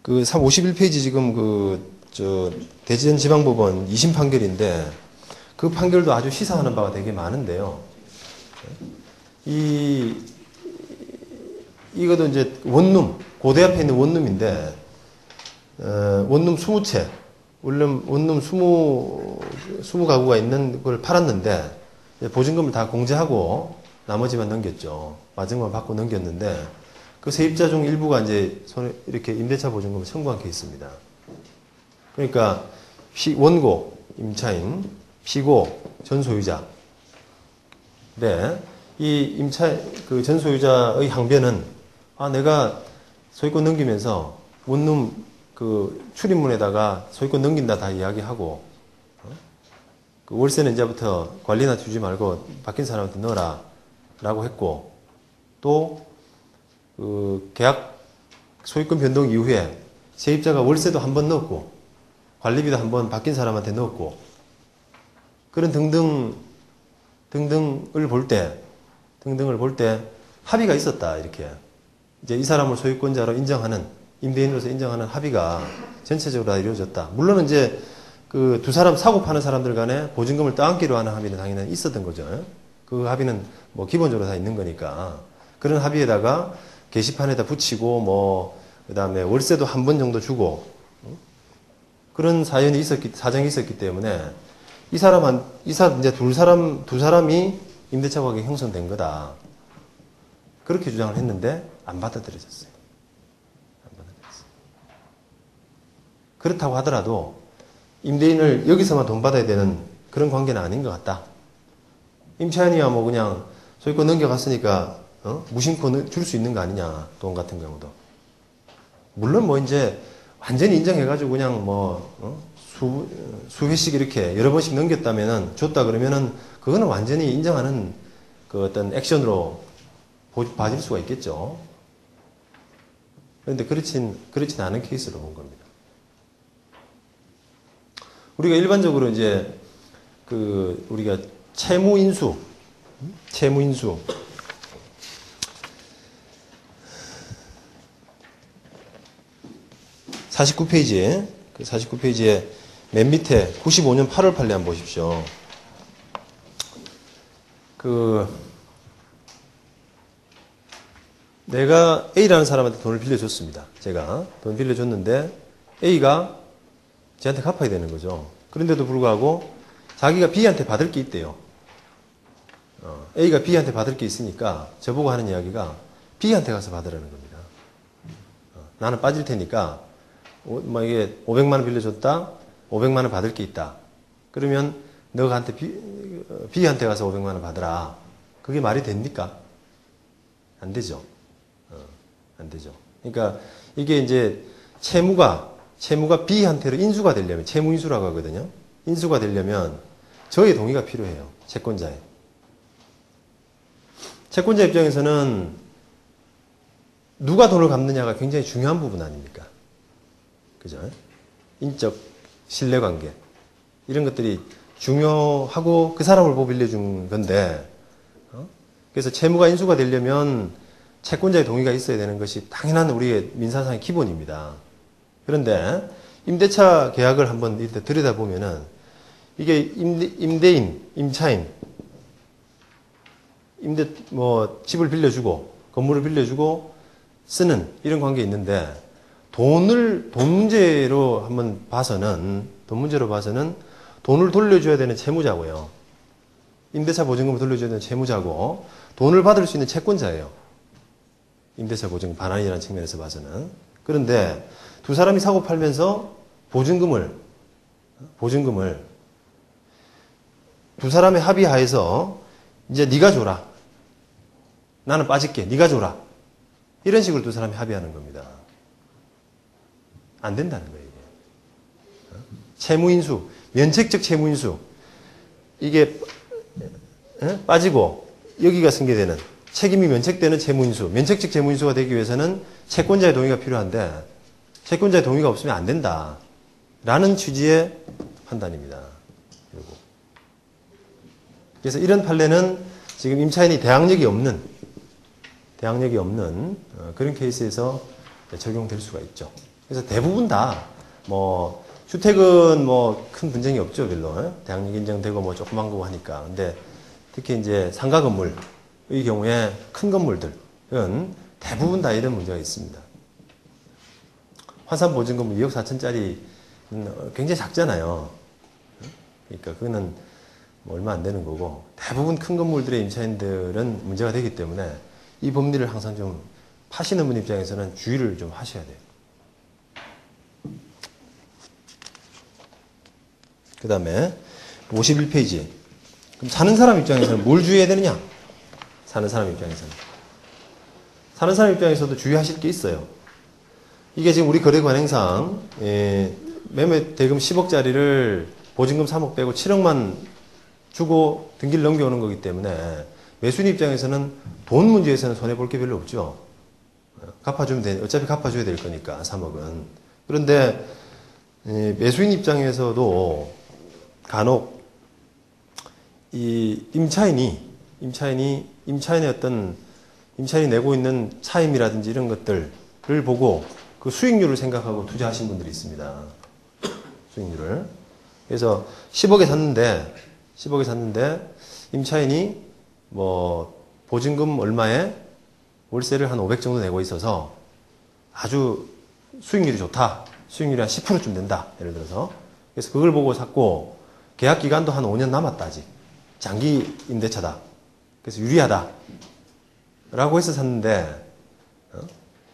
그 51페이지 지금 대전지방법원 2심 판결인데 그 판결도 아주 시사하는 바가 되게 많은데요. 이것도 이제 원룸, 고대 앞에 있는 원룸인데, 원룸 20채, 원룸 20가구가 있는 걸 팔았는데, 보증금을 다 공제하고 나머지만 넘겼죠. 마지막만 받고 넘겼는데, 그 세입자 중 일부가 이제 이렇게 임대차 보증금을 청구한 케이스입니다. 그러니까, 원고, 임차인, 피고, 전소유자. 네. 이 그 전소유자의 항변은, 내가 소유권 넘기면서 원룸 그 출입문에다가 소유권 넘긴다 다 이야기하고, 그 월세는 이제부터 관리나 주지 말고 바뀐 사람한테 넣어라 라고 했고, 또 그 계약 소유권 변동 이후에 세입자가 월세도 한 번 넣었고 관리비도 한 번 바뀐 사람한테 넣었고, 그런 등등을 볼 때 합의가 있었다, 이렇게. 이제 이 사람을 소유권자로 인정하는, 임대인으로서 인정하는 합의가 전체적으로 다 이루어졌다. 물론 이제 그 두 사람 사고 파는 사람들 간에 보증금을 떠안기로 하는 합의는 당연히 있었던 거죠. 그 합의는 뭐 기본적으로 다 있는 거니까. 그런 합의에다가 게시판에다 붙이고 그다음에 월세도 한 번 정도 주고, 그런 사정이 있었기 때문에 이제 두 사람이 임대차 가격이 형성된 거다. 그렇게 주장을 했는데 안 받아들여졌어요. 그렇다고 하더라도 임대인을 여기서만 돈 받아야 되는 그런 관계는 아닌 것 같다. 임차인이야 그냥 소유권 넘겨갔으니까 무심코 줄 수 있는 거 아니냐, 돈 같은 경우도. 물론 이제 완전히 인정해가지고 그냥 수회씩 이렇게 여러 번씩 넘겼다면은, 줬다 그러면은 그거는 완전히 인정하는 그 어떤 액션으로 봐질 수가 있겠죠. 그런데 그렇진 않은 케이스로 본 겁니다. 우리가 일반적으로 이제 우리가 채무인수 49페이지에 그 49페이지에 맨 밑에 95년 8월 판례 한번 보십시오. 내가 A라는 사람한테 돈을 빌려줬습니다. 제가 돈 빌려줬는데 A가 저한테 갚아야 되는 거죠. 그런데도 불구하고 자기가 B한테 받을 게 있대요. A가 B한테 받을 게 있으니까 저보고 하는 이야기가 B한테 가서 받으라는 겁니다. 나는 빠질 테니까 이게 500만 원 빌려줬다. 500만 원 받을 게 있다. 그러면 너가 B한테 가서 500만 원 받으라. 그게 말이 됩니까? 안 되죠. 안 되죠. 그러니까 이게 이제 채무가 B한테로 인수가 되려면, 채무인수라고 하거든요. 인수가 되려면 저의 동의가 필요해요. 채권자의. 채권자 입장에서는 누가 돈을 갚느냐가 굉장히 중요한 부분 아닙니까? 그죠? 인적 신뢰관계. 이런 것들이 중요하고 그 사람을 보고 빌려준 건데, 그래서 채무가 인수가 되려면 채권자의 동의가 있어야 되는 것이 당연한 우리의 민사상의 기본입니다. 그런데 임대차 계약을 한번 이렇게 들여다보면은 이게 임대인, 임차인, 집을 빌려주고 건물을 빌려주고 쓰는 이런 관계가 있는데, 돈 문제로 한번 봐서는 돈을 돌려줘야 되는 채무자고요. 임대차 보증금을 돌려줘야 되는 채무자고, 돈을 받을 수 있는 채권자예요. 임대차 보증금 반환이라는 측면에서 봐서는. 그런데 두 사람이 사고 팔면서 보증금을 두 사람의 합의하에서 이제 네가 줘라. 나는 빠질게. 네가 줘라. 이런 식으로 두 사람이 합의하는 겁니다. 안 된다는 거예요, 이게. 채무인수, 면책적 채무인수. 이게 빠지고 여기가 승계되는, 책임이 면책되는 채무인수, 면책적 채무인수가 되기 위해서는 채권자의 동의가 필요한데 채권자의 동의가 없으면 안 된다. 라는 취지의 판단입니다. 그래서 이런 판례는 지금 임차인이 대항력이 없는 그런 케이스에서 적용될 수가 있죠. 그래서 대부분 다 뭐 주택은 뭐 큰 분쟁이 없죠, 별로. 대항력 인정되고 뭐 조그만 거고 하니까. 근데 특히 이제 상가 건물의 경우에 큰 건물들은 대부분 다 이런 문제가 있습니다. 화산 보증 건물 2억 4천짜리 굉장히 작잖아요. 그러니까 그거는 뭐 얼마 안 되는 거고, 대부분 큰 건물들의 임차인들은 문제가 되기 때문에 이 법리를 항상 좀 파시는 분 입장에서는 주의를 좀 하셔야 돼요. 그 다음에 51페이지. 그럼 사는 사람 입장에서는 뭘 주의해야 되느냐? 사는 사람 입장에서는. 사는 사람 입장에서도 주의하실 게 있어요. 이게 지금 우리 거래관행상 매매 대금 10억짜리를 보증금 3억 빼고 7억만 주고 등기를 넘겨오는 거기 때문에 매수인 입장에서는 돈 문제에서는 손해볼 게 별로 없죠. 갚아주면 돼. 어차피 갚아줘야 될 거니까 3억은. 그런데 매수인 입장에서도 간혹 이 임차인의 어떤 임차인이 내고 있는 차임이라든지 이런 것들을 보고 그 수익률을 생각하고 투자하신 분들이 있습니다. 수익률을. 그래서 10억에 샀는데 임차인이 뭐 보증금 얼마에 월세를 한 500 정도 내고 있어서 아주 수익률이 좋다. 수익률이 한 10%쯤 된다. 예를 들어서. 그래서 그걸 보고 샀고 계약 기간도 한 5년 남았다 아직. 장기 임대차다. 그래서 유리하다. 라고 해서 샀는데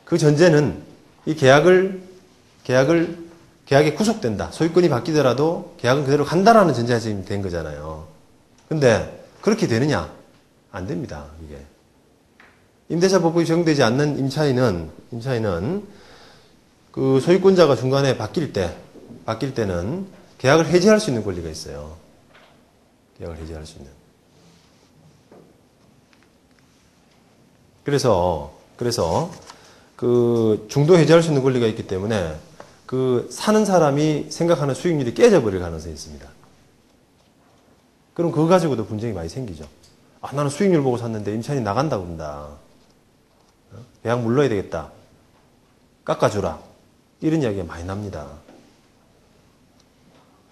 그 전제는 이 계약이 구속된다. 소유권이 바뀌더라도 계약은 그대로 간다라는 전제가 지금 된 거잖아요. 근데 그렇게 되느냐? 안 됩니다. 이게. 임대차 법이 적용되지 않는 임차인은 그 소유권자가 중간에 바뀔 때는 계약을 해지할 수 있는 권리가 있어요. 계약을 해지할 수 있는. 그래서 그 중도 해지할 수 있는 권리가 있기 때문에 그 사는 사람이 생각하는 수익률이 깨져버릴 가능성이 있습니다. 그럼 그거 가지고도 분쟁이 많이 생기죠. 아, 나는 수익률 보고 샀는데 임차인이 나간다고 그런다. 계약 물러야 되겠다. 깎아주라. 이런 이야기가 많이 납니다.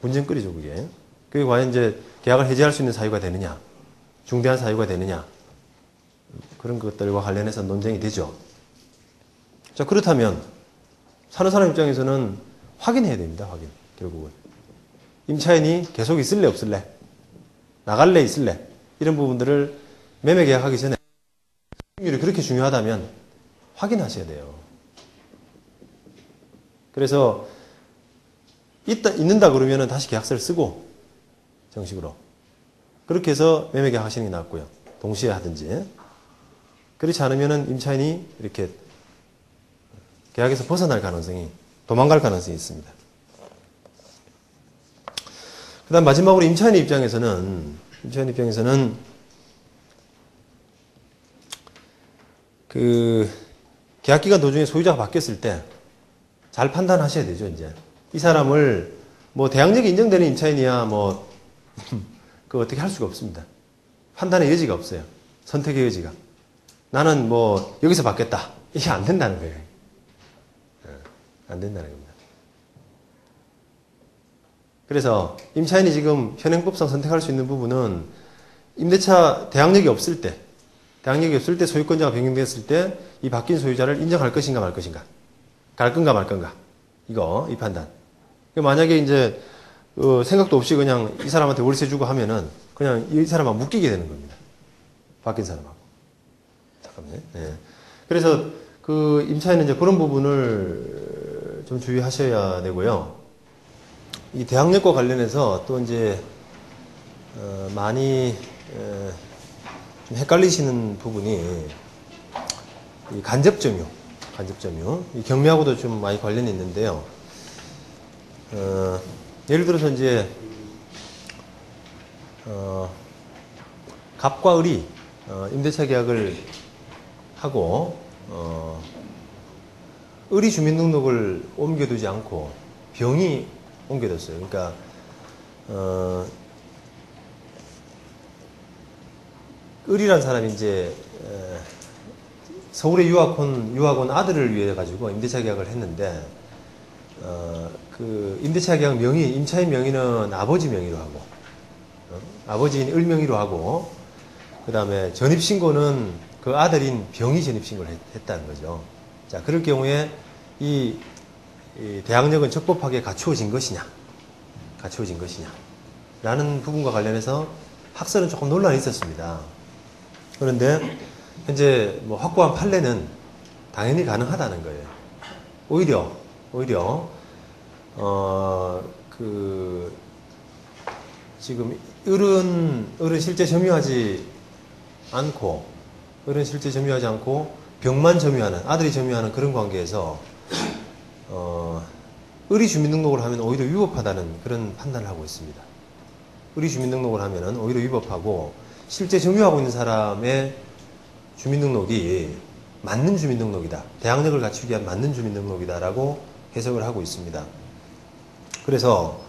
분쟁거리죠, 그게. 그게 과연 이제 계약을 해지할 수 있는 사유가 되느냐, 중대한 사유가 되느냐, 그런 것들과 관련해서 논쟁이 되죠. 자, 그렇다면 사는 사람 입장에서는 확인해야 됩니다. 결국은. 임차인이 계속 있을래 없을래, 나갈래 있을래, 이런 부분들을 매매 계약하기 전에 수익률이 그렇게 중요하다면 확인하셔야 돼요. 그래서 있는다 그러면은 다시 계약서를 쓰고 정식으로 그렇게 해서 매매 계약 하시는 게 낫고요. 동시에 하든지. 그렇지 않으면은 임차인이 이렇게 계약에서 벗어날 가능성이, 도망갈 가능성이 있습니다. 그 다음 마지막으로 임차인 입장에서는 그 계약기간 도중에 소유자가 바뀌었을 때 잘 판단하셔야 되죠, 이제. 이 사람을 뭐 대항력이 인정되는 임차인이야 뭐 그거 어떻게 할 수가 없습니다. 판단의 여지가 없어요. 선택의 여지가. 나는 뭐 여기서 받겠다. 이게 안 된다는 거예요. 안 된다는 겁니다. 그래서 임차인이 지금 현행법상 선택할 수 있는 부분은 임대차 대항력이 없을 때 소유권자가 변경됐을 때 이 바뀐 소유자를 인정할 것인가 말 것인가, 갈 건가 말 건가, 이 판단. 만약에 이제 생각도 없이 그냥 이 사람한테 월세 주고 하면은 그냥 이 사람하고 묶이게 되는 겁니다. 바뀐 사람하고. 잠깐만요. 네. 그래서 그 임차인은 이제 그런 부분을 좀 주의하셔야 되고요. 이 대항력과 관련해서 또 이제 많이 좀 헷갈리시는 부분이 이 간접점유. 이 경매하고도 좀 많이 관련이 있는데요. 예를 들어서 이제 갑과 을이 임대차 계약을 하고 을이 주민등록을 옮겨두지 않고 병이 옮겨뒀어요. 그러니까 을이란 사람이 이제 서울에 유학 온 아들을 위해 가지고 임대차 계약을 했는데 그 임대차 계약 명의, 임차인 명의는 아버지 명의로 하고, 아버지인 을 명의로 하고, 그 다음에 전입신고는 그 아들인 병이 전입신고를 했다는 거죠. 자, 그럴 경우에 이 대항력은 적법하게 갖추어진 것이냐, 라는 부분과 관련해서 학설은 조금 논란이 있었습니다. 그런데 현재 뭐 확고한 판례는 당연히 가능하다는 거예요. 오히려 지금 을은 실제 점유하지 않고 병만 점유하는, 아들이 점유하는 그런 관계에서 을이 주민등록을 하면 오히려 위법하다는 그런 판단을 하고 있습니다. 을이 주민등록을 하면은 오히려 위법하고, 실제 점유하고 있는 사람의 주민등록이 맞는 주민등록이다, 대항력을 갖추기 위한 맞는 주민등록이다라고 해석을 하고 있습니다. 그래서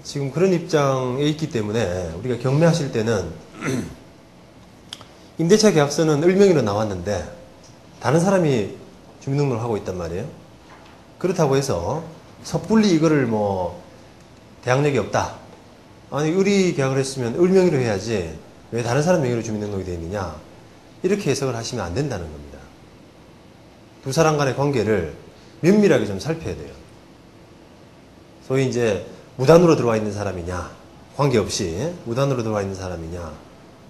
지금 그런 입장에 있기 때문에 우리가 경매하실 때는 임대차 계약서는 을 명의로 나왔는데 다른 사람이 주민등록을 하고 있단 말이에요. 그렇다고 해서 섣불리 이거를 뭐 대항력이 없다, 아니 을이 계약을 했으면 을 명의로 해야지 왜 다른 사람 명의로 주민등록이 되어 있느냐, 이렇게 해석을 하시면 안 된다는 겁니다. 두 사람 간의 관계를 면밀하게 좀 살펴야 돼요. 소위 이제 무단으로 들어와 있는 사람이냐, 관계없이 무단으로 들어와 있는 사람이냐,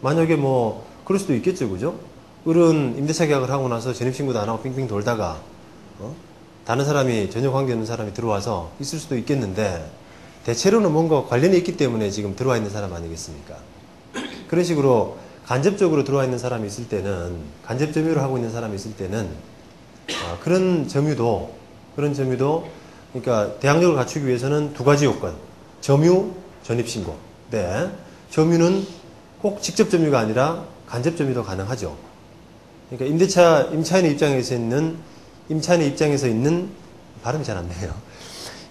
만약에 뭐 그럴 수도 있겠죠, 그죠? 을은 임대차 계약을 하고 나서 전입신고도 안 하고 빙빙 돌다가 다른 사람이, 전혀 관계없는 사람이 들어와서 있을 수도 있겠는데, 대체로는 뭔가 관련이 있기 때문에 지금 들어와 있는 사람 아니겠습니까? 그런 식으로 간접적으로 들어와 있는 사람이 있을 때는, 간접 점유를 하고 있는 사람이 있을 때는 그런 점유도 그러니까 대항력을 갖추기 위해서는 두 가지 요건, 점유, 전입신고. 네, 점유는 꼭 직접 점유가 아니라 간접 점유도 가능하죠. 그러니까 임차인의 입장에서 있는 발음이 잘 안 돼요.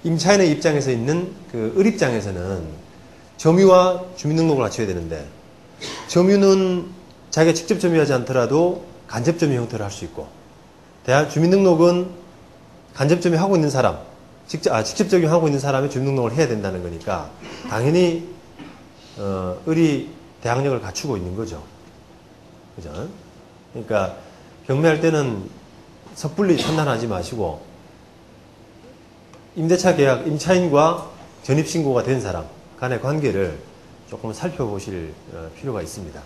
임차인의 입장에서 있는 그 을 입장에서는 점유와 주민등록을 갖춰야 되는데, 점유는 자기가 직접 점유하지 않더라도 간접 점유 형태를 할 수 있고, 주민등록은 간접 점유하고 있는 사람, 직접 점유하고 있는 사람의 주민등록을 해야 된다는 거니까 당연히 을이 대항력을 갖추고 있는 거죠. 그죠? 그러니까 경매할 때는 섣불리 판단하지 마시고, 임대차 계약, 임차인과 전입신고가 된 사람 간의 관계를 조금 살펴보실 필요가 있습니다.